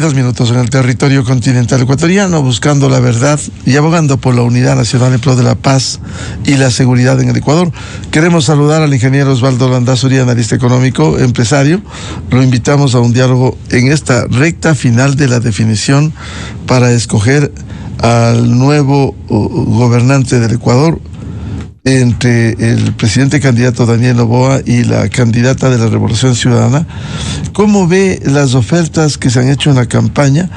2 minutos en el territorio continental ecuatoriano, buscando la verdad y abogando por la unidad nacional en pro de la paz y la seguridad en el Ecuador. Queremos saludar al ingeniero Osvaldo Landazuri, analista económico, empresario. Lo invitamos a un diálogo en esta recta final de la definición para escoger al nuevo gobernante del Ecuador, entre el presidente candidato Daniel Noboa y la candidata de la Revolución Ciudadana. ¿Cómo ve las ofertas que se han hecho en la campaña,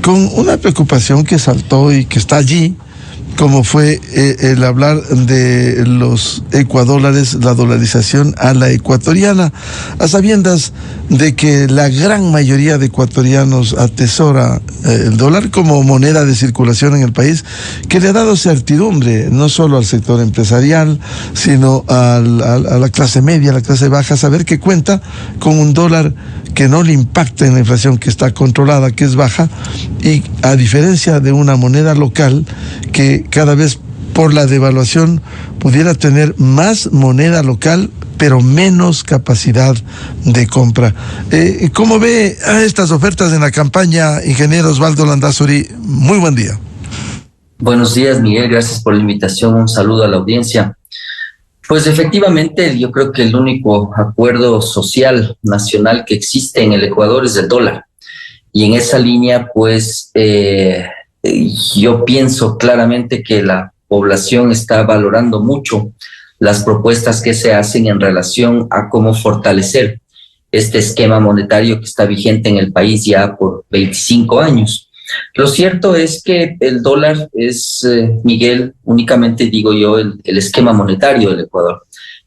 con una preocupación que saltó y que está allí, como fue el hablar de los ecuadólares, la dolarización a la ecuatoriana, a sabiendas de que la gran mayoría de ecuatorianos atesora el dólar como moneda de circulación en el país, que le ha dado certidumbre no solo al sector empresarial, sino a la clase media, a la clase baja, saber que cuenta con un dólar que no le impacta en la inflación, que está controlada, que es baja, y a diferencia de una moneda local que cada vez por la devaluación pudiera tener más moneda local pero menos capacidad de compra. ¿Cómo ve a estas ofertas en la campaña, ingeniero Osvaldo Landazuri? Muy buen día. Buenos días, Miguel, gracias por la invitación, un saludo a la audiencia. Pues efectivamente, yo creo que el único acuerdo social nacional que existe en el Ecuador es el dólar. Y en esa línea, pues, yo pienso claramente que la población está valorando mucho las propuestas que se hacen en relación a cómo fortalecer este esquema monetario que está vigente en el país ya por 25 años. Lo cierto es que el dólar es, Miguel, únicamente digo yo, el esquema monetario del Ecuador.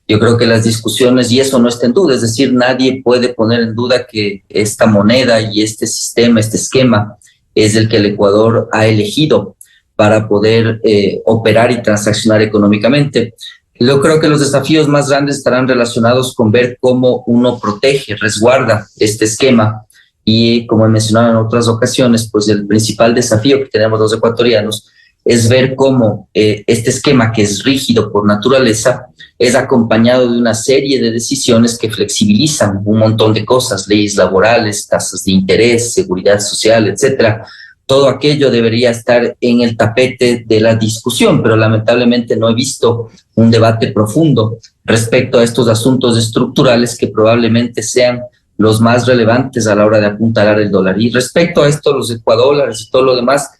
Yo creo que las discusiones, y eso no está en duda, es decir, nadie puede poner en duda que esta moneda y este sistema, este esquema, es el que el Ecuador ha elegido para poder operar y transaccionar económicamente. Yo creo que los desafíos más grandes estarán relacionados con ver cómo uno protege, resguarda este esquema. Y como he mencionado en otras ocasiones, pues el principal desafío que tenemos los ecuatorianos es ver cómo este esquema, que es rígido por naturaleza, es acompañado de una serie de decisiones que flexibilizan un montón de cosas, leyes laborales, tasas de interés, seguridad social, etcétera. Todo aquello debería estar en el tapete de la discusión, pero lamentablemente no he visto un debate profundo respecto a estos asuntos estructurales que probablemente sean los más relevantes a la hora de apuntalar el dólar. Y respecto a esto, los ecuadólares y todo lo demás,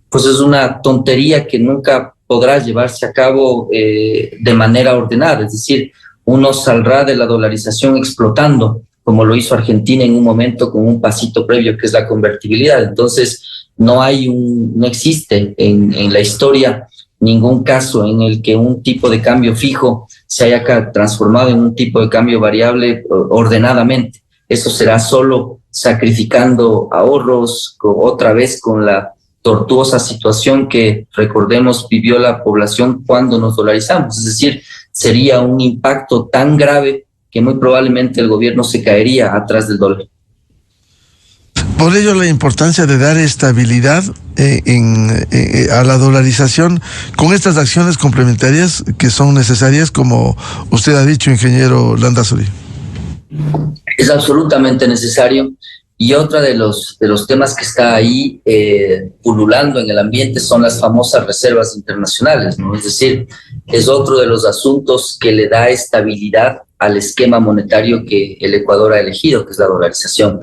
pues es una tontería que nunca podrá llevarse a cabo de manera ordenada. Es decir, uno saldrá de la dolarización explotando, como lo hizo Argentina en un momento con un pasito previo que es la convertibilidad. Entonces, no existe en la historia ningún caso en el que un tipo de cambio fijo se haya transformado en un tipo de cambio variable ordenadamente. Eso será solo sacrificando ahorros, otra vez con la tortuosa situación que, recordemos, vivió la población cuando nos dolarizamos. Es decir, sería un impacto tan grave que muy probablemente el gobierno se caería atrás del dólar. Por ello, la importancia de dar estabilidad a la dolarización con estas acciones complementarias que son necesarias, como usted ha dicho, ingeniero Landazuri. Es absolutamente necesario. Y otra de los temas que está ahí pululando en el ambiente son las famosas reservas internacionales, ¿no? Es decir, es otro de los asuntos que le da estabilidad al esquema monetario que el Ecuador ha elegido, que es la dolarización.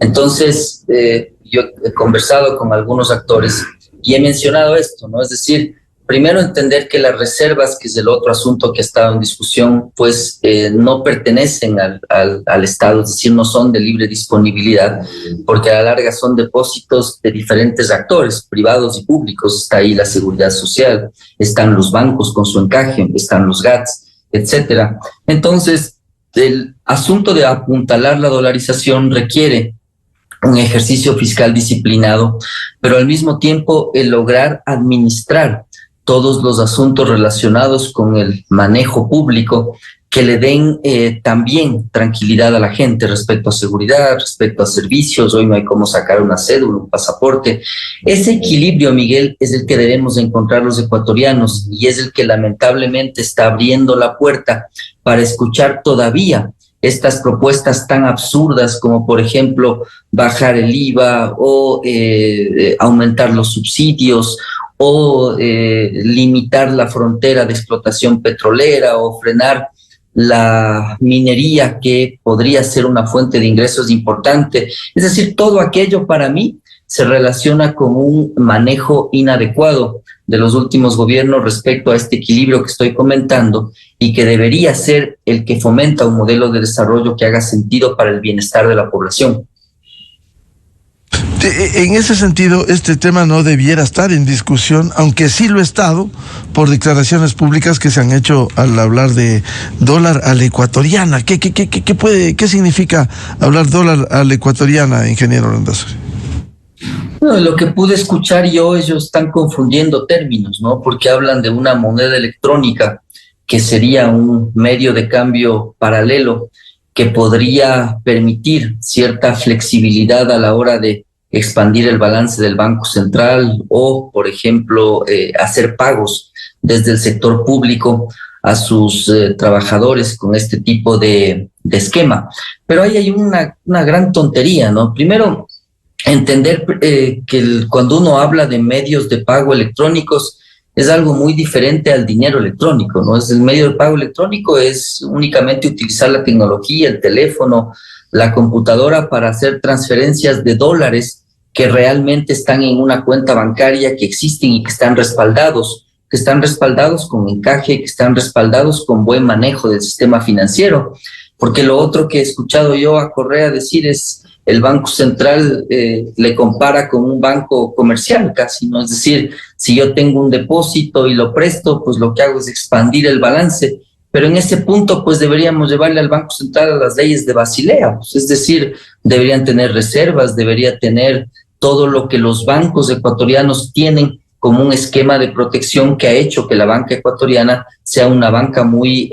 Entonces, yo he conversado con algunos actores y he mencionado esto, ¿no? Es decir, primero entender que las reservas, que es el otro asunto que ha estado en discusión, pues no pertenecen al Estado, es decir, no son de libre disponibilidad, porque a la larga son depósitos de diferentes actores, privados y públicos. Está ahí la seguridad social, están los bancos con su encaje, están los GATS, etcétera. Entonces, el asunto de apuntalar la dolarización requiere un ejercicio fiscal disciplinado, pero al mismo tiempo el lograr administrar todos los asuntos relacionados con el manejo público que le den también tranquilidad a la gente respecto a seguridad, respecto a servicios. Hoy no hay cómo sacar una cédula, un pasaporte. Ese equilibrio, Miguel, es el que debemos encontrar los ecuatorianos y es el que lamentablemente está abriendo la puerta para escuchar todavía estas propuestas tan absurdas como, por ejemplo, bajar el IVA o aumentar los subsidios o limitar la frontera de explotación petrolera o frenar la minería, que podría ser una fuente de ingresos importante. Es decir, todo aquello para mí se relaciona con un manejo inadecuado de los últimos gobiernos respecto a este equilibrio que estoy comentando y que debería ser el que fomenta un modelo de desarrollo que haga sentido para el bienestar de la población. En ese sentido, este tema no debiera estar en discusión, aunque sí lo ha estado por declaraciones públicas que se han hecho al hablar de dólar a la ecuatoriana. ¿Qué significa hablar dólar a la ecuatoriana, ingeniero Landazuri? Bueno, lo que pude escuchar yo, ellos están confundiendo términos, ¿no? Porque hablan de una moneda electrónica que sería un medio de cambio paralelo que podría permitir cierta flexibilidad a la hora de expandir el balance del Banco Central o, por ejemplo, hacer pagos desde el sector público a sus trabajadores con este tipo de esquema. Pero ahí hay una gran tontería, ¿no? Primero, entender que cuando uno habla de medios de pago electrónicos es algo muy diferente al dinero electrónico, ¿no? El medio de pago electrónico es únicamente utilizar la tecnología, el teléfono, la computadora para hacer transferencias de dólares que realmente están en una cuenta bancaria, que existen y que están respaldados con encaje, que están respaldados con buen manejo del sistema financiero. Porque lo otro que he escuchado yo a Correa decir es el Banco Central le compara con un banco comercial casi, ¿no? Es decir, si yo tengo un depósito y lo presto, pues lo que hago es expandir el balance. Pero en ese punto, pues deberíamos llevarle al Banco Central a las leyes de Basilea, pues, es decir, deberían tener reservas, debería tener todo lo que los bancos ecuatorianos tienen como un esquema de protección que ha hecho que la banca ecuatoriana sea una banca muy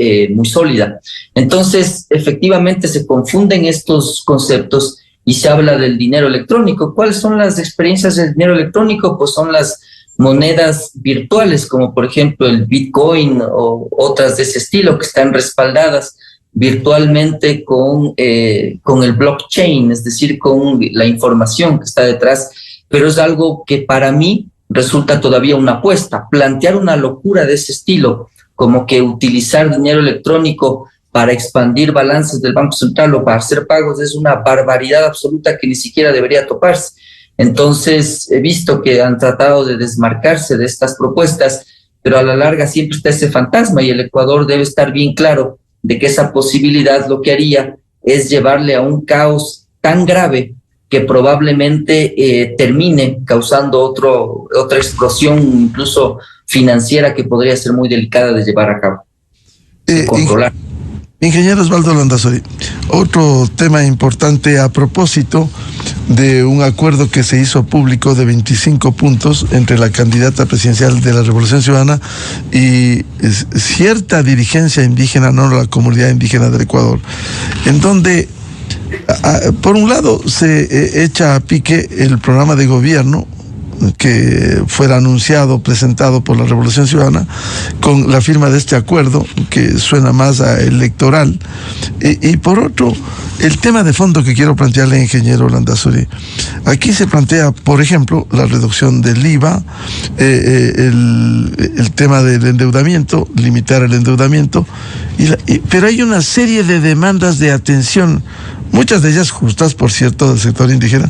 sólida. Entonces, efectivamente, se confunden estos conceptos y se habla del dinero electrónico. ¿Cuáles son las experiencias del dinero electrónico? Pues son las monedas virtuales, como por ejemplo el Bitcoin o otras de ese estilo, que están respaldadas virtualmente con el blockchain, es decir, con la información que está detrás, pero es algo que para mí resulta todavía una apuesta. Plantear una locura de ese estilo, como que utilizar dinero electrónico para expandir balances del Banco Central o para hacer pagos, es una barbaridad absoluta que ni siquiera debería toparse. Entonces, he visto que han tratado de desmarcarse de estas propuestas, pero a la larga siempre está ese fantasma y el Ecuador debe estar bien claro de que esa posibilidad lo que haría es llevarle a un caos tan grave que probablemente termine causando otra explosión incluso financiera que podría ser muy delicada de llevar a cabo, de controlar. Ingeniero Osvaldo Landazuri, otro tema importante a propósito de un acuerdo que se hizo público de 25 puntos entre la candidata presidencial de la Revolución Ciudadana y cierta dirigencia indígena, no la comunidad indígena del Ecuador, en donde, por un lado, se echa a pique el programa de gobierno que fuera anunciado, presentado por la Revolución Ciudadana, con la firma de este acuerdo, que suena más a electoral. Y por otro, el tema de fondo que quiero plantearle, ingeniero Landazuri. Aquí se plantea, por ejemplo, la reducción del IVA, el tema del endeudamiento, limitar el endeudamiento, pero hay una serie de demandas de atención, muchas de ellas justas, por cierto, del sector indígena,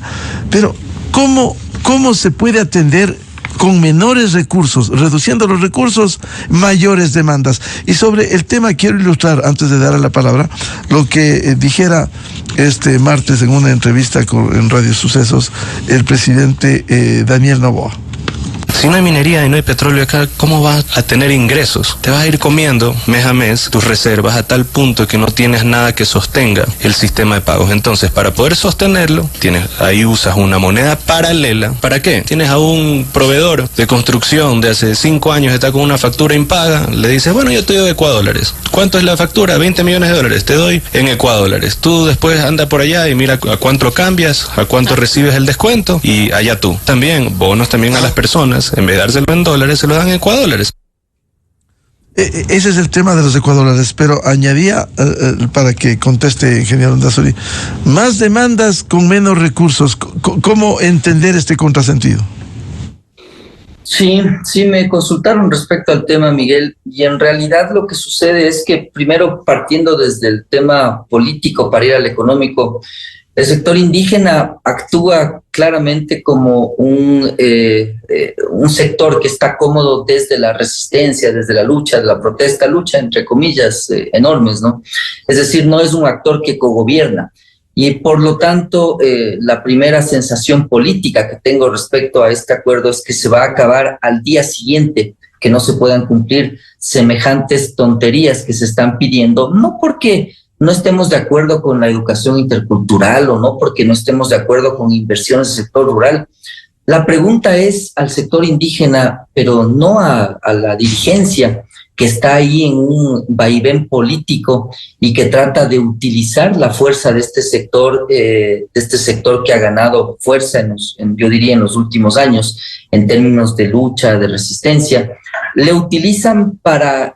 pero ¿cómo se puede atender con menores recursos, reduciendo los recursos, mayores demandas? Y sobre el tema quiero ilustrar, antes de darle la palabra, lo que dijera este martes en una entrevista en Radio Sucesos el presidente Daniel Noboa. Si no hay minería y no hay petróleo acá, ¿cómo vas a tener ingresos? Te vas a ir comiendo mes a mes tus reservas a tal punto que no tienes nada que sostenga el sistema de pagos. Entonces, para poder sostenerlo, ahí usas una moneda paralela. ¿Para qué? Tienes a un proveedor de construcción de hace 5 años, está con una factura impaga, le dices, bueno, yo te doy Ecuadores. ¿Cuánto es la factura? 20 millones de dólares. Te doy en Ecuadores. Tú después anda por allá y mira a cuánto cambias, a cuánto recibes el descuento y allá tú. También, bonos también a las personas. En vez de dárselo en dólares, se lo dan en ecuadólares. Ese es el tema de los ecuadolares, pero añadía, para que conteste, ingeniero Landazuri, más demandas con menos recursos. ¿Cómo entender este contrasentido? Sí, me consultaron respecto al tema, Miguel, y en realidad lo que sucede es que primero, partiendo desde el tema político para ir al económico, el sector indígena actúa claramente como un sector que está cómodo desde la resistencia, desde la lucha, de la protesta, lucha entre comillas enormes, ¿no? Es decir, no es un actor que cogobierna. Y por lo tanto, la primera sensación política que tengo respecto a este acuerdo es que se va a acabar al día siguiente, que no se puedan cumplir semejantes tonterías que se están pidiendo, no porque no estemos de acuerdo con la educación intercultural o no porque no estemos de acuerdo con inversiones del sector rural. La pregunta es al sector indígena, pero no a la dirigencia que está ahí en un vaivén político y que trata de utilizar la fuerza de este sector que ha ganado fuerza yo diría en los últimos años en términos de lucha, de resistencia, le utilizan para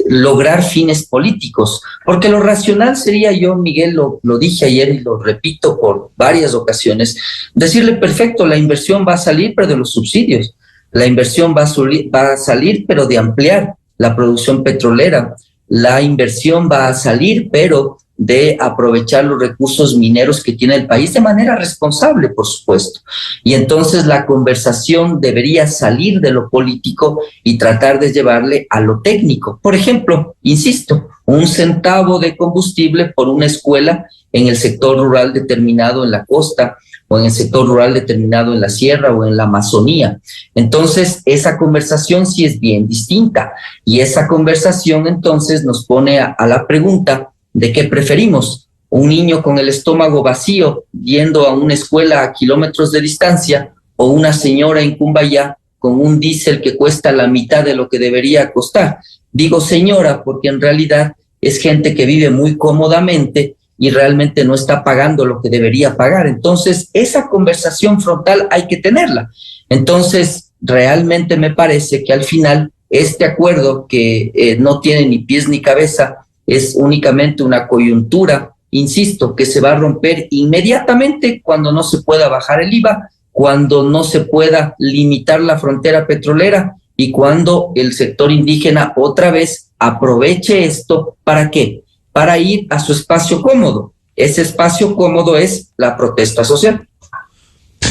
lograr fines políticos, porque lo racional sería, yo, Miguel, lo dije ayer y lo repito por varias ocasiones, decirle, perfecto, la inversión va a salir, pero de los subsidios. La inversión va a salir, pero de ampliar la producción petrolera. La inversión va a salir, pero de aprovechar los recursos mineros que tiene el país de manera responsable, por supuesto. Y entonces la conversación debería salir de lo político y tratar de llevarle a lo técnico. Por ejemplo, insisto, 1 centavo de combustible por una escuela en el sector rural determinado en la costa, o en el sector rural determinado en la sierra o en la Amazonía. Entonces, esa conversación sí es bien distinta. Y esa conversación entonces nos pone a la pregunta de qué preferimos. Un niño con el estómago vacío yendo a una escuela a kilómetros de distancia, o una señora en Cumbayá con un diésel que cuesta la mitad de lo que debería costar. Digo señora porque en realidad es gente que vive muy cómodamente y realmente no está pagando lo que debería pagar. Entonces, esa conversación frontal hay que tenerla. Entonces, realmente me parece que al final este acuerdo que no tiene ni pies ni cabeza es únicamente una coyuntura, insisto, que se va a romper inmediatamente cuando no se pueda bajar el IVA, cuando no se pueda limitar la frontera petrolera y cuando el sector indígena otra vez aproveche esto. ¿Para qué? Para ir a su espacio cómodo. Ese espacio cómodo es la protesta social.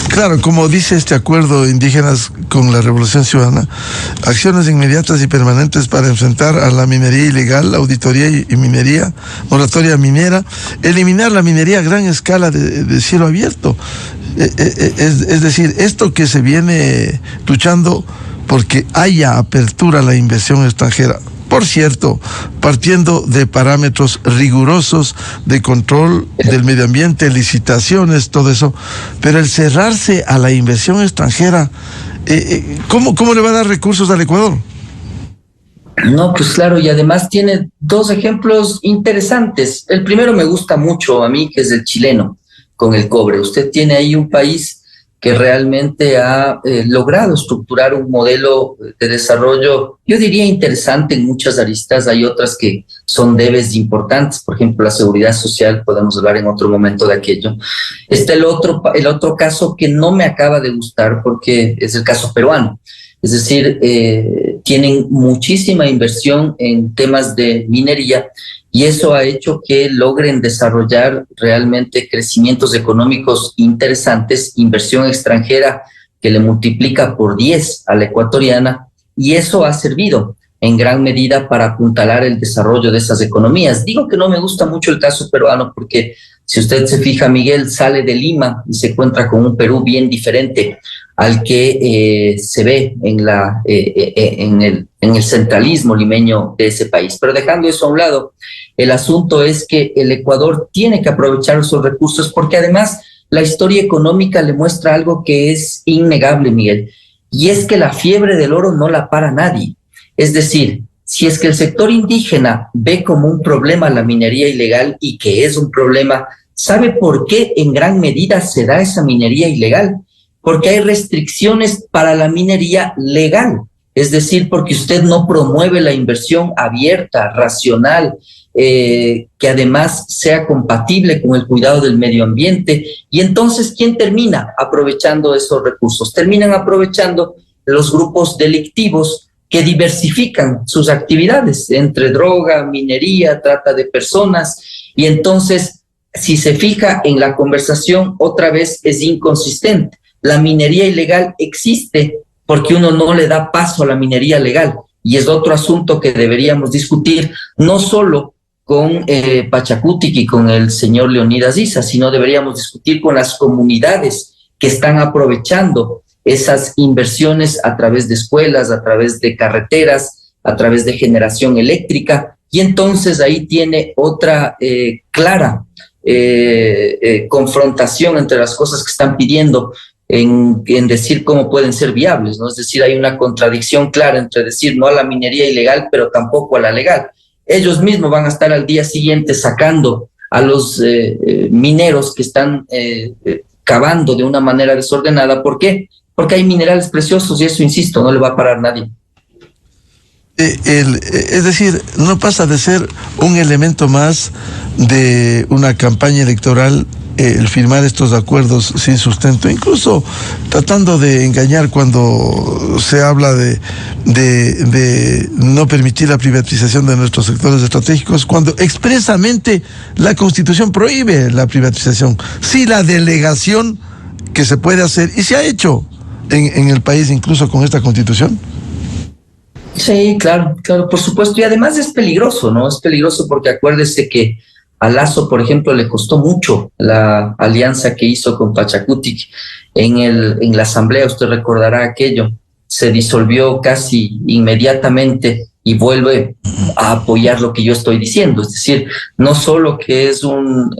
Claro, como dice este acuerdo indígenas con la Revolución Ciudadana, acciones inmediatas y permanentes para enfrentar a la minería ilegal, auditoría y minería, moratoria minera, eliminar la minería a gran escala de cielo abierto. Es decir, esto que se viene luchando porque haya apertura a la inversión extranjera. Por cierto, partiendo de parámetros rigurosos de control del medio ambiente, licitaciones, todo eso, pero el cerrarse a la inversión extranjera, ¿cómo le va a dar recursos al Ecuador? No, pues claro, y además tiene 2 ejemplos interesantes. El primero me gusta mucho a mí, que es el chileno, con el cobre. Usted tiene ahí un país que realmente ha logrado estructurar un modelo de desarrollo, yo diría interesante en muchas aristas. Hay otras que son debes importantes, por ejemplo, la seguridad social, podemos hablar en otro momento de aquello. Está el otro caso que no me acaba de gustar porque es el caso peruano. Es decir, tienen muchísima inversión en temas de minería y eso ha hecho que logren desarrollar realmente crecimientos económicos interesantes, inversión extranjera que le multiplica por 10 a la ecuatoriana, y eso ha servido en gran medida para apuntalar el desarrollo de esas economías. Digo que no me gusta mucho el caso peruano porque si usted se fija, Miguel sale de Lima y se encuentra con un Perú bien diferente al que se ve en el centralismo limeño de ese país. Pero dejando eso a un lado, el asunto es que el Ecuador tiene que aprovechar esos recursos porque además la historia económica le muestra algo que es innegable, Miguel, y es que la fiebre del oro no la para nadie. Es decir, si es que el sector indígena ve como un problema la minería ilegal y que es un problema, ¿sabe por qué en gran medida se da esa minería ilegal? Porque hay restricciones para la minería legal. es decir, porque usted no promueve la inversión abierta, racional, que además sea compatible con el cuidado del medio ambiente. Y entonces, ¿quién termina aprovechando esos recursos? Terminan aprovechando los grupos delictivos que diversifican sus actividades entre droga, minería, trata de personas. Y entonces, si se fija en la conversación, otra vez es inconsistente. La minería ilegal existe porque uno no le da paso a la minería legal. Y es otro asunto que deberíamos discutir, no solo con Pachacutic y con el señor Leonidas Issa, sino deberíamos discutir con las comunidades que están aprovechando esas inversiones a través de escuelas, a través de carreteras, a través de generación eléctrica, y entonces ahí tiene otra clara confrontación entre las cosas que están pidiendo en decir cómo pueden ser viables, ¿no? Es decir, hay una contradicción clara entre decir no a la minería ilegal, pero tampoco a la legal. Ellos mismos van a estar al día siguiente sacando a los mineros que están cavando de una manera desordenada. ¿Por qué? Porque hay minerales preciosos y eso, insisto, no le va a parar nadie. Es decir, no pasa de ser un elemento más de una campaña electoral el firmar estos acuerdos sin sustento, incluso tratando de engañar cuando se habla de no permitir la privatización de nuestros sectores estratégicos, cuando expresamente la Constitución prohíbe la privatización. Sí, la delegación que se puede hacer, y se ha hecho en el país incluso con esta Constitución. Sí, claro, por supuesto. Y además es peligroso, ¿no? Es peligroso porque acuérdese que a Lasso, por ejemplo, le costó mucho la alianza que hizo con Pachacutic en la asamblea. Usted recordará aquello. Se disolvió casi inmediatamente y vuelve a apoyar lo que yo estoy diciendo. Es decir, no solo que es un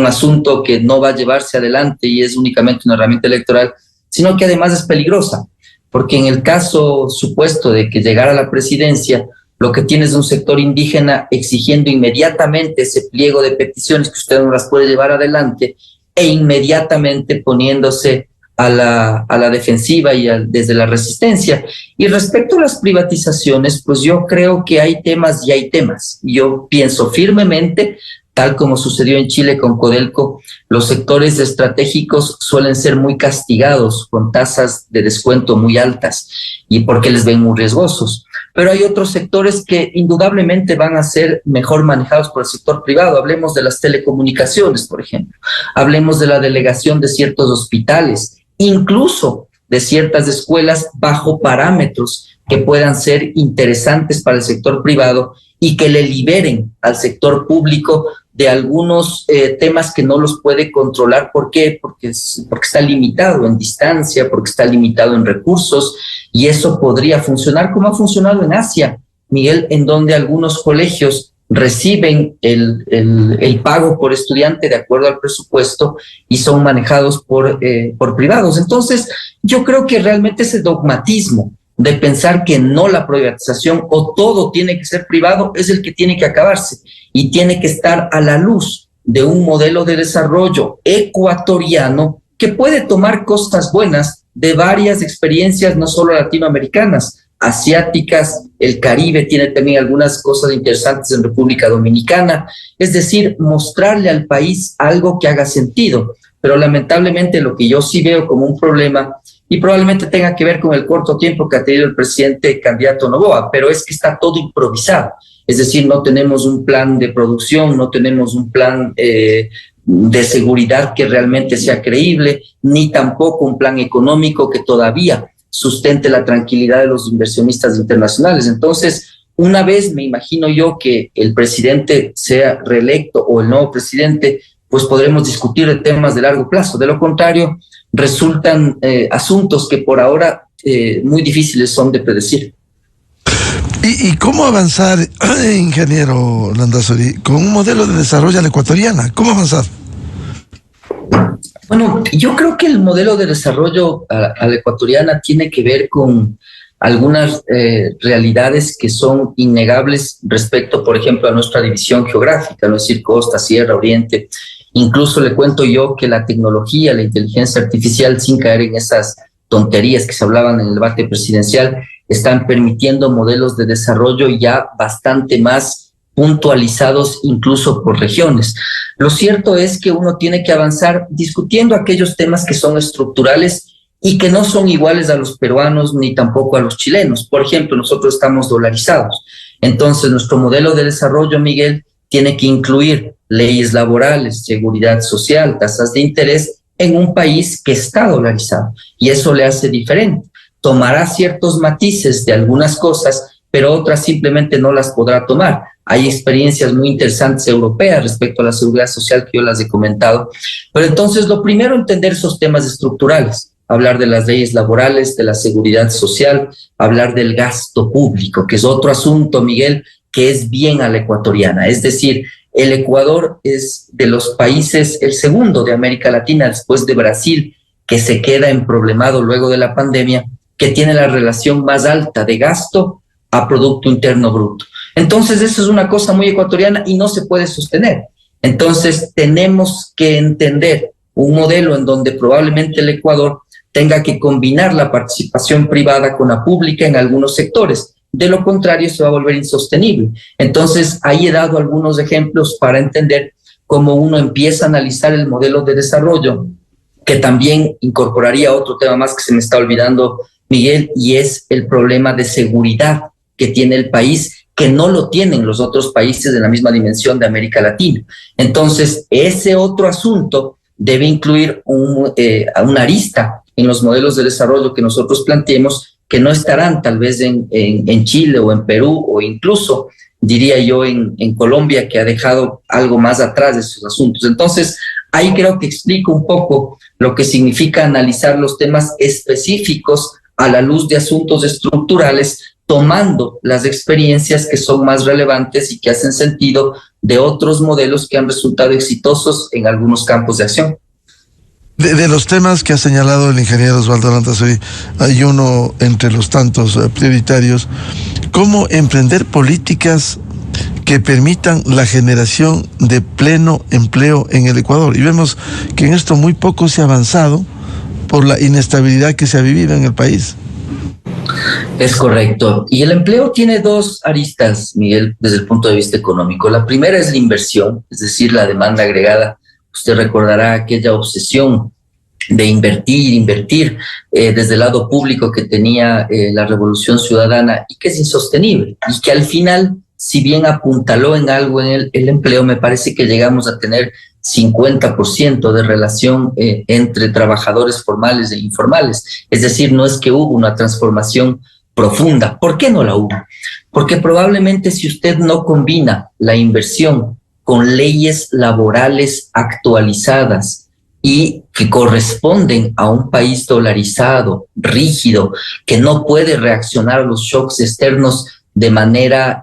asunto que no va a llevarse adelante y es únicamente una herramienta electoral, sino que además es peligrosa. Porque en el caso supuesto de que llegara a la presidencia, lo que tiene es un sector indígena exigiendo inmediatamente ese pliego de peticiones que usted no las puede llevar adelante e inmediatamente poniéndose a la defensiva y desde la resistencia. Y respecto a las privatizaciones, pues yo creo que hay temas y hay temas. Yo pienso firmemente, tal como sucedió en Chile con Codelco, los sectores estratégicos suelen ser muy castigados con tasas de descuento muy altas y porque les ven muy riesgosos. Pero hay otros sectores que indudablemente van a ser mejor manejados por el sector privado. Hablemos de las telecomunicaciones, por ejemplo. Hablemos de la delegación de ciertos hospitales, incluso de ciertas escuelas bajo parámetros que puedan ser interesantes para el sector privado y que le liberen al sector público de algunos temas que no los puede controlar. ¿Por qué? Porque está limitado en distancia, porque está limitado en recursos, y eso podría funcionar como ha funcionado en Asia, Miguel, en donde algunos colegios reciben el pago por estudiante de acuerdo al presupuesto y son manejados por privados. Entonces, yo creo que realmente ese dogmatismo de pensar que no la privatización o todo tiene que ser privado es el que tiene que acabarse y tiene que estar a la luz de un modelo de desarrollo ecuatoriano que puede tomar cosas buenas de varias experiencias, no solo latinoamericanas, asiáticas. El Caribe tiene también algunas cosas interesantes en República Dominicana, es decir, mostrarle al país algo que haga sentido. Pero lamentablemente lo que yo sí veo como un problema, y probablemente tenga que ver con el corto tiempo que ha tenido el presidente candidato Noboa, pero es que está todo improvisado. Es decir, no tenemos un plan de producción, no tenemos un plan de seguridad que realmente sea creíble, ni tampoco un plan económico que todavía sustente la tranquilidad de los inversionistas internacionales. Entonces, una vez me imagino yo que el presidente sea reelecto o el nuevo presidente, pues podremos discutir de temas de largo plazo. De lo contrario, resultan asuntos que por ahora muy difíciles son de predecir. ¿Y cómo avanzar, ingeniero Landazuri, con un modelo de desarrollo a la ecuatoriana? ¿Cómo avanzar? Bueno, yo creo que el modelo de desarrollo a la ecuatoriana tiene que ver con algunas realidades que son innegables respecto, por ejemplo, a nuestra división geográfica, ¿no? Es decir, costa, sierra, oriente. Incluso le cuento yo que la tecnología, la inteligencia artificial, sin caer en esas tonterías que se hablaban en el debate presidencial, están permitiendo modelos de desarrollo ya bastante más puntualizados incluso por regiones. Lo cierto es que uno tiene que avanzar discutiendo aquellos temas que son estructurales y que no son iguales a los peruanos ni tampoco a los chilenos. Por ejemplo, nosotros estamos dolarizados. Entonces, nuestro modelo de desarrollo, Miguel, tiene que incluir leyes laborales, seguridad social, tasas de interés en un país que está dolarizado. Y eso le hace diferente. Tomará ciertos matices de algunas cosas, pero otras simplemente no las podrá tomar. Hay experiencias muy interesantes europeas respecto a la seguridad social que yo las he comentado. Pero entonces, lo primero, entender esos temas estructurales. Hablar de las leyes laborales, de la seguridad social, hablar del gasto público, que es otro asunto, Miguel, que es bien a la ecuatoriana. Es decir, el Ecuador es de los países, el segundo de América Latina, después de Brasil, que se queda emproblemado luego de la pandemia, que tiene la relación más alta de gasto a Producto Interno Bruto. Entonces, eso es una cosa muy ecuatoriana y no se puede sostener. Entonces, tenemos que entender un modelo en donde probablemente el Ecuador tenga que combinar la participación privada con la pública en algunos sectores. De lo contrario, se va a volver insostenible. Entonces, ahí he dado algunos ejemplos para entender cómo uno empieza a analizar el modelo de desarrollo, que también incorporaría otro tema más que se me está olvidando, Miguel, y es el problema de seguridad que tiene el país, que no lo tienen los otros países de la misma dimensión de América Latina. Entonces, ese otro asunto debe incluir una arista en los modelos de desarrollo que nosotros planteemos, que no estarán tal vez en Chile o en Perú o incluso, diría yo, en Colombia, que ha dejado algo más atrás de esos asuntos. Entonces, ahí creo que explico un poco lo que significa analizar los temas específicos a la luz de asuntos estructurales, tomando las experiencias que son más relevantes y que hacen sentido de otros modelos que han resultado exitosos en algunos campos de acción. De los temas que ha señalado el ingeniero Osvaldo Landazuri, hay uno entre los tantos prioritarios: cómo emprender políticas que permitan la generación de pleno empleo en el Ecuador. Y vemos que en esto muy poco se ha avanzado por la inestabilidad que se ha vivido en el país. Es correcto. Y el empleo tiene dos aristas, Miguel, desde el punto de vista económico. La primera es la inversión, es decir, la demanda agregada. Usted recordará aquella obsesión de invertir desde el lado público que tenía la Revolución Ciudadana y que es insostenible y que al final, si bien apuntaló en algo en el empleo, me parece que llegamos a tener 50% de relación entre trabajadores formales e informales. Es decir, no es que hubo una transformación profunda. ¿Por qué no la hubo? Porque probablemente si usted no combina la inversión con leyes laborales actualizadas y que corresponden a un país dolarizado, rígido, que no puede reaccionar a los shocks externos de manera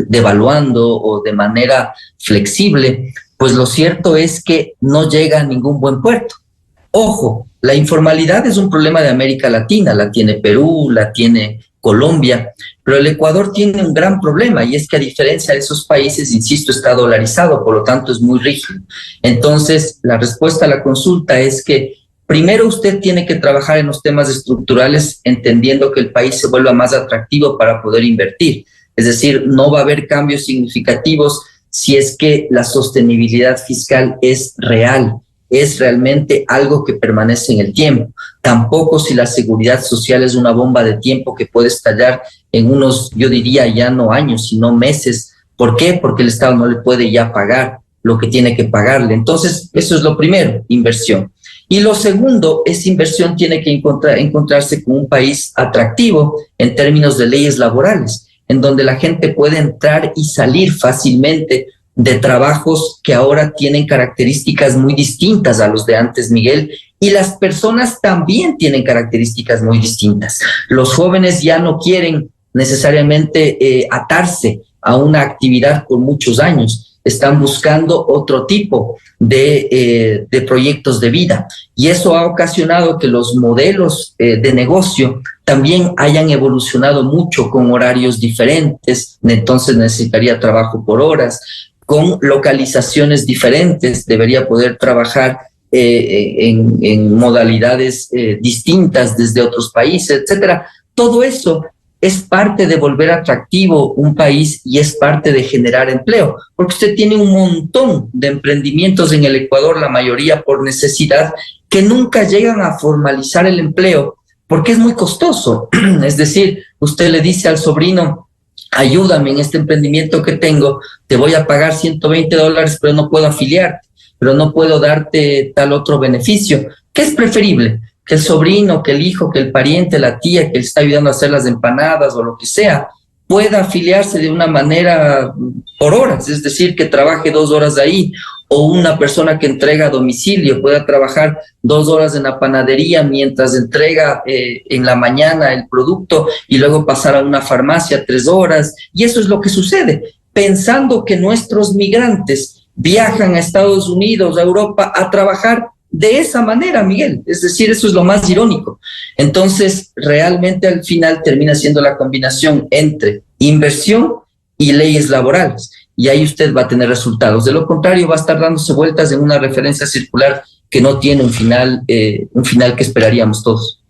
devaluando o de manera flexible, pues lo cierto es que no llega a ningún buen puerto. Ojo, la informalidad es un problema de América Latina, la tiene Perú, la tiene Colombia, pero el Ecuador tiene un gran problema y es que a diferencia de esos países, insisto, está dolarizado, por lo tanto es muy rígido. Entonces, la respuesta a la consulta es que primero usted tiene que trabajar en los temas estructurales entendiendo que el país se vuelva más atractivo para poder invertir. Es decir, no va a haber cambios significativos si es que la sostenibilidad fiscal es real, es realmente algo que permanece en el tiempo. Tampoco si la seguridad social es una bomba de tiempo que puede estallar en unos, yo diría ya no años, sino meses. ¿Por qué? Porque el Estado no le puede ya pagar lo que tiene que pagarle. Entonces, eso es lo primero, inversión. Y lo segundo, esa inversión tiene que encontrarse con un país atractivo en términos de leyes laborales, en donde la gente puede entrar y salir fácilmente de trabajos que ahora tienen características muy distintas a los de antes, Miguel, y las personas también tienen características muy distintas. Los jóvenes ya no quieren necesariamente atarse a una actividad por muchos años, están buscando otro tipo de proyectos de vida. Y eso ha ocasionado que los modelos de negocio también hayan evolucionado mucho con horarios diferentes, entonces necesitaría trabajo por horas, con localizaciones diferentes, debería poder trabajar en modalidades distintas desde otros países, etcétera. Todo eso es parte de volver atractivo un país y es parte de generar empleo, porque usted tiene un montón de emprendimientos en el Ecuador, la mayoría por necesidad, que nunca llegan a formalizar el empleo porque es muy costoso. Es decir, usted le dice al sobrino, ayúdame en este emprendimiento que tengo, te voy a pagar $120, pero no puedo afiliarte, pero no puedo darte tal otro beneficio. ¿Qué es preferible? Que el sobrino, que el hijo, que el pariente, la tía que le está ayudando a hacer las empanadas o lo que sea, pueda afiliarse de una manera por horas, es decir, que trabaje 2 horas ahí, o una persona que entrega a domicilio pueda trabajar 2 horas en la panadería mientras entrega en la mañana el producto y luego pasar a una farmacia 3 horas. Y eso es lo que sucede, pensando que nuestros migrantes viajan a Estados Unidos, a Europa, a trabajar de esa manera, Miguel. Es decir, eso es lo más irónico. Entonces, realmente al final termina siendo la combinación entre inversión y leyes laborales. Y ahí usted va a tener resultados. De lo contrario, va a estar dándose vueltas en una referencia circular que no tiene un final que esperaríamos todos.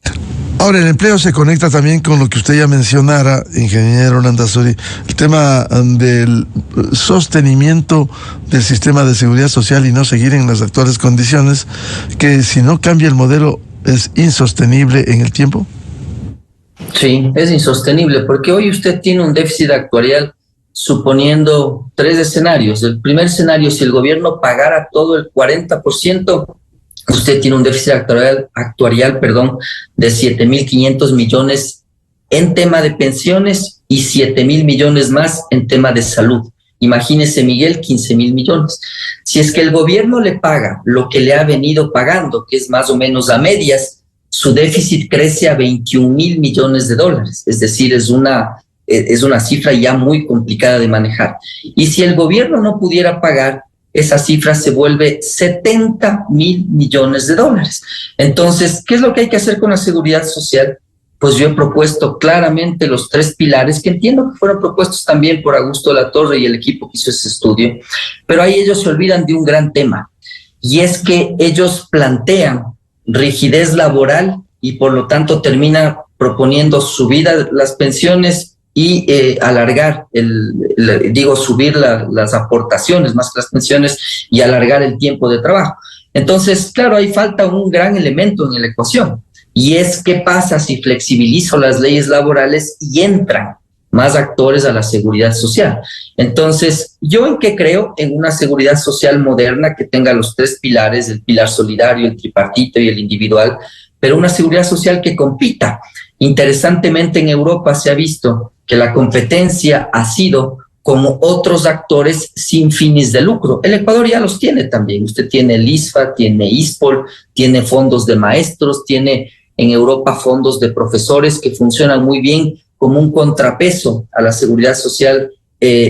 Ahora, el empleo se conecta también con lo que usted ya mencionara, ingeniero Landazuri, el tema del sostenimiento del sistema de seguridad social y no seguir en las actuales condiciones, que si no cambia el modelo es insostenible en el tiempo. Sí, es insostenible, porque hoy usted tiene un déficit actuarial suponiendo 3 escenarios. El primer escenario, si el gobierno pagara todo el 40%, usted tiene un déficit actuarial de 7.500 millones en tema de pensiones y 7.000 millones más en tema de salud. Imagínese, Miguel, 15.000 millones. Si es que el gobierno le paga lo que le ha venido pagando, que es más o menos a medias, su déficit crece a 21.000 millones de dólares. Es decir, es una cifra ya muy complicada de manejar. Y si el gobierno no pudiera pagar, esa cifra se vuelve 70.000 millones de dólares. Entonces, ¿qué es lo que hay que hacer con la seguridad social? Pues yo he propuesto claramente los 3 pilares, que entiendo que fueron propuestos también por Augusto Latorre y el equipo que hizo ese estudio, pero ahí ellos se olvidan de un gran tema, y es que ellos plantean rigidez laboral y por lo tanto termina proponiendo subir las pensiones y alargar, subir las aportaciones más que las pensiones y alargar el tiempo de trabajo. Entonces, claro, ahí falta un gran elemento en la ecuación, y es qué pasa si flexibilizo las leyes laborales y entran más actores a la seguridad social. Entonces, ¿yo en qué creo? En una seguridad social moderna que tenga los 3 pilares, el pilar solidario, el tripartito y el individual, pero una seguridad social que compita. Interesantemente, en Europa se ha visto que la competencia ha sido como otros actores sin fines de lucro. El Ecuador ya los tiene también. Usted tiene el ISFA, tiene ISPOL, tiene fondos de maestros, tiene en Europa fondos de profesores que funcionan muy bien como un contrapeso a la seguridad social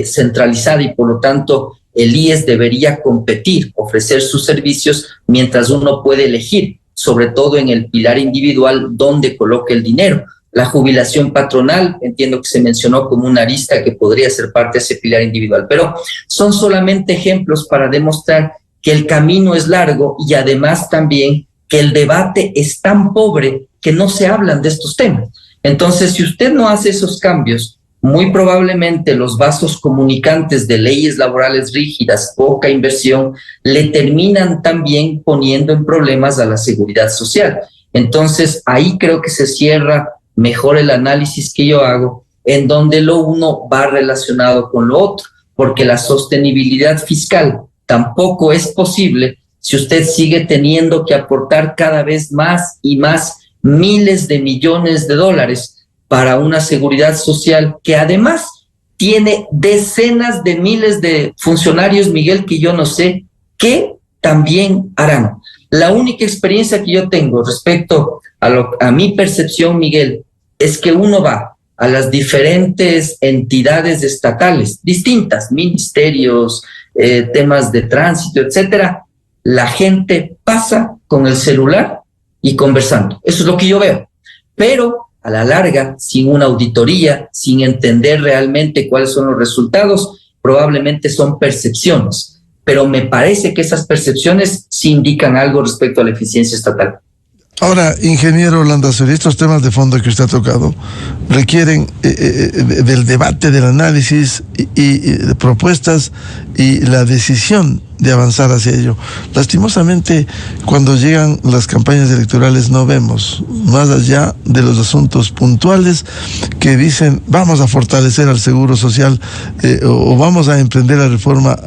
centralizada, y por lo tanto el IES debería competir, ofrecer sus servicios mientras uno puede elegir, sobre todo en el pilar individual, dónde coloque el dinero. La jubilación patronal, entiendo que se mencionó como una arista que podría ser parte de ese pilar individual, pero son solamente ejemplos para demostrar que el camino es largo y además también que el debate es tan pobre que no se hablan de estos temas. Entonces, si usted no hace esos cambios, muy probablemente los vasos comunicantes de leyes laborales rígidas, poca inversión, le terminan también poniendo en problemas a la seguridad social. Entonces, ahí creo que se cierra mejor el análisis que yo hago, en donde lo uno va relacionado con lo otro, porque la sostenibilidad fiscal tampoco es posible si usted sigue teniendo que aportar cada vez más y más miles de millones de dólares para una seguridad social que además tiene decenas de miles de funcionarios, Miguel, que yo no sé qué también harán. La única experiencia que yo tengo respecto a mi percepción, Miguel, es que uno va a las diferentes entidades estatales, distintas, ministerios, temas de tránsito, etcétera. La gente pasa con el celular y conversando. Eso es lo que yo veo. Pero a la larga, sin una auditoría, sin entender realmente cuáles son los resultados, probablemente son percepciones. pero me parece que esas percepciones sí indican algo respecto a la eficiencia estatal. Ahora, ingeniero Landazuri, estos temas de fondo que usted ha tocado requieren del debate, del análisis y de propuestas y la decisión de avanzar hacia ello. Lastimosamente, cuando llegan las campañas electorales no vemos, más allá de los asuntos puntuales que dicen vamos a fortalecer al seguro social o vamos a emprender la reforma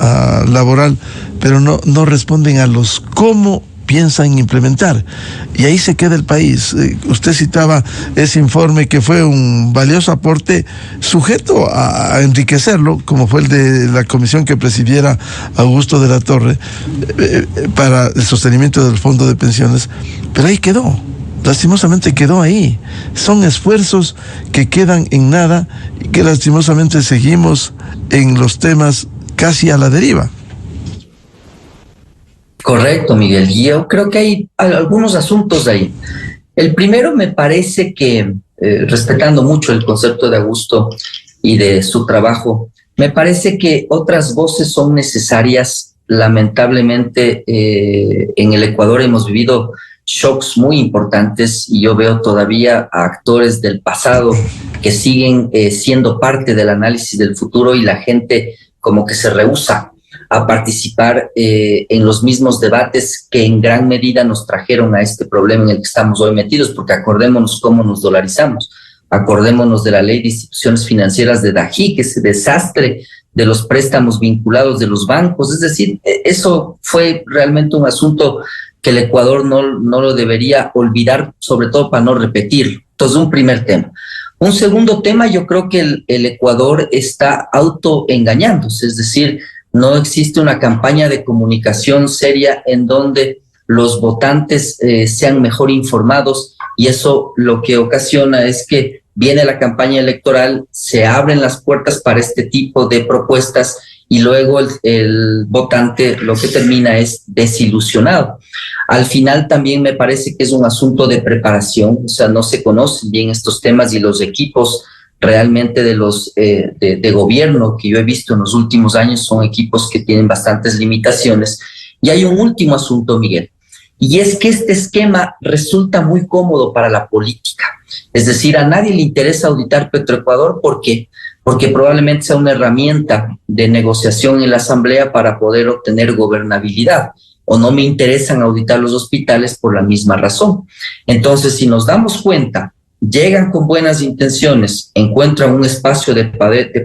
laboral, pero no responden a los cómo piensan implementar. Y ahí se queda el país. Usted citaba ese informe que fue un valioso aporte sujeto a enriquecerlo, como fue el de la comisión que presidiera Augusto de la Torre para el sostenimiento del fondo de pensiones, pero ahí quedó. Lastimosamente quedó ahí. Son esfuerzos que quedan en nada y que lastimosamente seguimos en los temas casi a la deriva. Correcto, Miguel. Yo creo que hay algunos asuntos ahí. El primero me parece que, respetando mucho el concepto de Augusto y de su trabajo, me parece que otras voces son necesarias. Lamentablemente, en el Ecuador hemos vivido shocks muy importantes y yo veo todavía a actores del pasado que siguen siendo parte del análisis del futuro y la gente como que se rehúsa a participar en los mismos debates que en gran medida nos trajeron a este problema en el que estamos hoy metidos, porque acordémonos cómo nos dolarizamos, acordémonos de la ley de instituciones financieras de Dají, que ese desastre de los préstamos vinculados de los bancos, es decir, eso fue realmente un asunto que el Ecuador no lo debería olvidar, sobre todo para no repetir. Entonces, un primer tema. Un segundo tema, yo creo que el Ecuador está autoengañándose, es decir, no existe una campaña de comunicación seria en donde los votantes sean mejor informados y eso lo que ocasiona es que viene la campaña electoral, se abren las puertas para este tipo de propuestas y luego el votante lo que termina es desilusionado. Al final también me parece que es un asunto de preparación, o sea, no se conocen bien estos temas y los equipos realmente de los de gobierno que yo he visto en los últimos años son equipos que tienen bastantes limitaciones. Y hay un último asunto, Miguel, y es que este esquema resulta muy cómodo para la política. Es decir, a nadie le interesa auditar Petroecuador. ¿Por qué? Porque probablemente sea una herramienta de negociación en la Asamblea para poder obtener gobernabilidad. O no me interesan auditar los hospitales por la misma razón. Entonces, si nos damos cuenta, llegan con buenas intenciones, encuentran un espacio de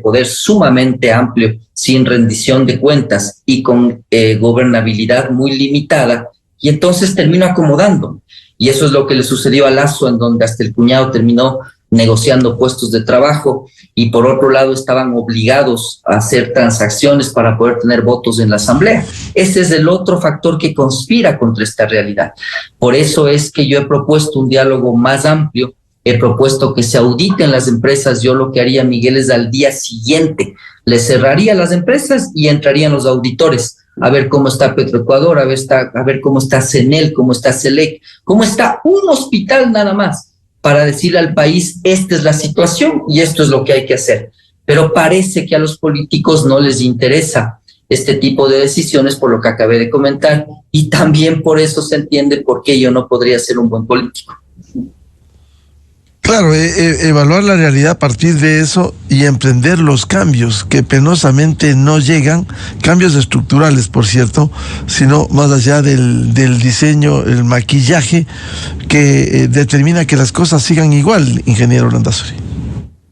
poder sumamente amplio, sin rendición de cuentas y con gobernabilidad muy limitada, y entonces termino acomodando. Y eso es lo que le sucedió a Lasso, en donde hasta el cuñado terminó negociando puestos de trabajo y por otro lado estaban obligados a hacer transacciones para poder tener votos en la Asamblea. Ese es el otro factor que conspira contra esta realidad. Por eso es que yo he propuesto un diálogo más amplio. He propuesto que se auditen las empresas. Yo lo que haría, Miguel, es al día siguiente le cerraría las empresas y entrarían los auditores a ver cómo está Petroecuador, a ver cómo está CENEL, cómo está CELEC, cómo está un hospital nada más, para decirle al país, esta es la situación y esto es lo que hay que hacer. Pero parece que a los políticos no les interesa este tipo de decisiones, por lo que acabé de comentar, y también por eso se entiende por qué yo no podría ser un buen político. Claro, evaluar la realidad a partir de eso y emprender los cambios que penosamente no llegan, cambios estructurales, por cierto, sino más allá del diseño, el maquillaje que determina que las cosas sigan igual, ingeniero Landazuri.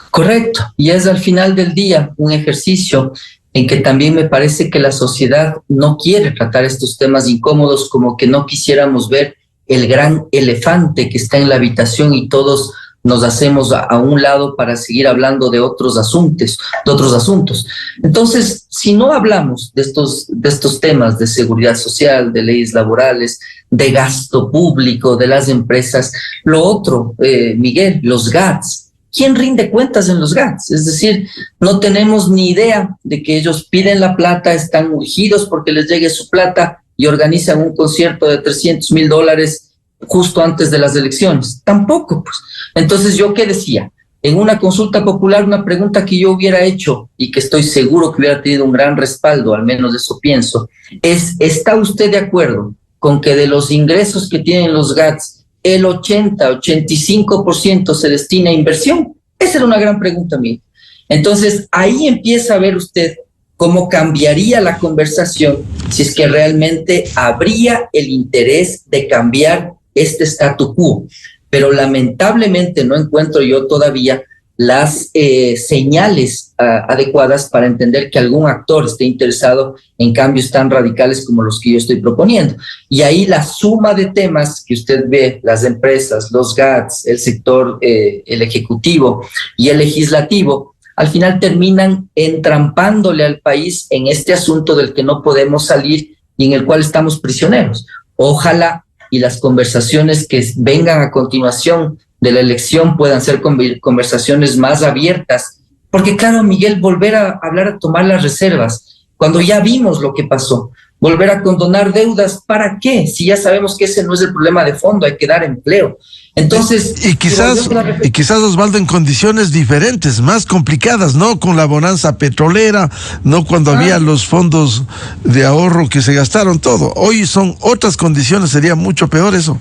Correcto, y es al final del día un ejercicio en que también me parece que la sociedad no quiere tratar estos temas incómodos, como que no quisiéramos ver el gran elefante que está en la habitación y todos nos hacemos a un lado para seguir hablando de otros asuntos. Entonces, si no hablamos de estos temas de seguridad social, de leyes laborales, de gasto público, de las empresas, lo otro, Miguel, los GATS. ¿Quién rinde cuentas en los GATS? Es decir, no tenemos ni idea de que ellos piden la plata, están urgidos porque les llegue su plata y organizan un concierto de $300,000 justo antes de las elecciones. Tampoco, pues. Entonces, ¿yo qué decía? en una consulta popular una pregunta que yo hubiera hecho y que estoy seguro que hubiera tenido un gran respaldo, al menos eso pienso, es: ¿está usted de acuerdo con que de los ingresos que tienen los GATS, el 80-85% se destina a inversión? Esa era una gran pregunta mía. Entonces, ahí empieza a ver usted cómo cambiaría la conversación si es que realmente habría el interés de cambiar este statu quo. Pero lamentablemente no encuentro yo todavía las señales adecuadas para entender que algún actor esté interesado en cambios tan radicales como los que yo estoy proponiendo. Y ahí la suma de temas que usted ve, las empresas, los GATS, el sector, el ejecutivo y el legislativo, al final terminan entrampándole al país en este asunto del que no podemos salir y en el cual estamos prisioneros. Ojalá y las conversaciones que vengan a continuación de la elección puedan ser conversaciones más abiertas, porque claro, Miguel, volver a hablar, a tomar las reservas, cuando ya vimos lo que pasó, volver a condonar deudas, ¿para qué? Si ya sabemos que ese no es el problema de fondo, hay que dar empleo. Entonces, y quizás, Osvaldo, en condiciones diferentes, más complicadas, no con la bonanza petrolera, no cuando había los fondos de ahorro que se gastaron todo. Hoy son otras condiciones, sería mucho peor eso.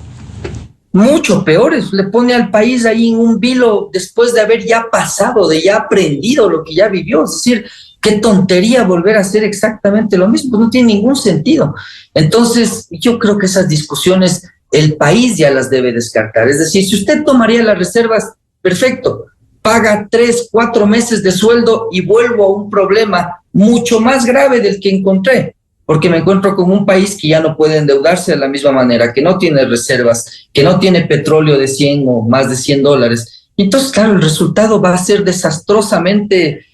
Mucho peores, le pone al país ahí en un vilo después de haber ya pasado, de ya aprendido lo que ya vivió. Es decir, qué tontería volver a hacer exactamente lo mismo, no tiene ningún sentido. Entonces, yo creo que esas discusiones el país ya las debe descartar. Es decir, si usted tomaría las reservas, perfecto, paga 3, 4 meses de sueldo y vuelvo a un problema mucho más grave del que encontré, porque me encuentro con un país que ya no puede endeudarse de la misma manera, que no tiene reservas, que no tiene petróleo de 100 o más de $100. Entonces, claro, el resultado va a ser desastrosamente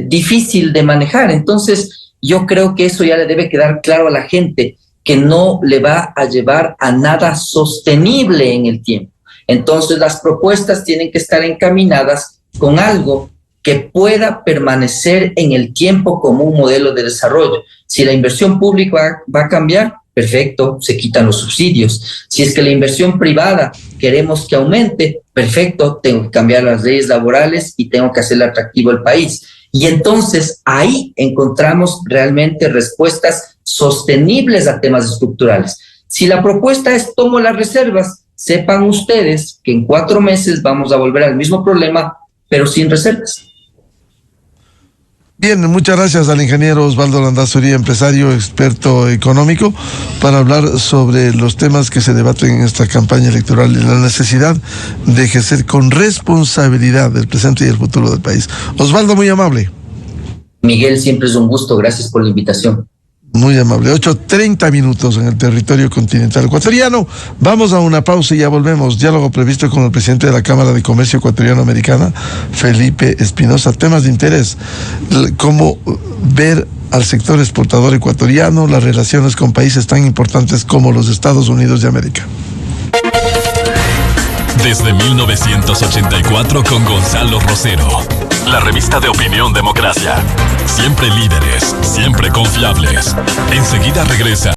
difícil de manejar. Entonces, yo creo que eso ya le debe quedar claro a la gente, que no le va a llevar a nada sostenible en el tiempo. Entonces, las propuestas tienen que estar encaminadas con algo que pueda permanecer en el tiempo como un modelo de desarrollo. Si la inversión pública va a cambiar, perfecto, se quitan los subsidios. Si es que la inversión privada queremos que aumente, perfecto, tengo que cambiar las leyes laborales y tengo que hacerle atractivo al país. Y entonces ahí encontramos realmente respuestas sostenibles a temas estructurales. Si la propuesta es tomo las reservas, sepan ustedes que en 4 meses vamos a volver al mismo problema, pero sin reservas. Bien, muchas gracias al ingeniero Osvaldo Landazuri, empresario, experto económico, para hablar sobre los temas que se debaten en esta campaña electoral y la necesidad de ejercer con responsabilidad el presente y el futuro del país. Osvaldo, muy amable. Miguel, siempre es un gusto, gracias por la invitación. Muy amable. 8:30 en el territorio continental ecuatoriano. Vamos a una pausa y ya volvemos. Diálogo previsto con el presidente de la Cámara de Comercio Ecuatoriano-Americana, Felipe Espinosa. Temas de interés, cómo ver al sector exportador ecuatoriano, las relaciones con países tan importantes como los Estados Unidos de América. Desde 1984 con Gonzalo Rosero. La revista de opinión Democracia. Siempre líderes, siempre confiables. Enseguida regresa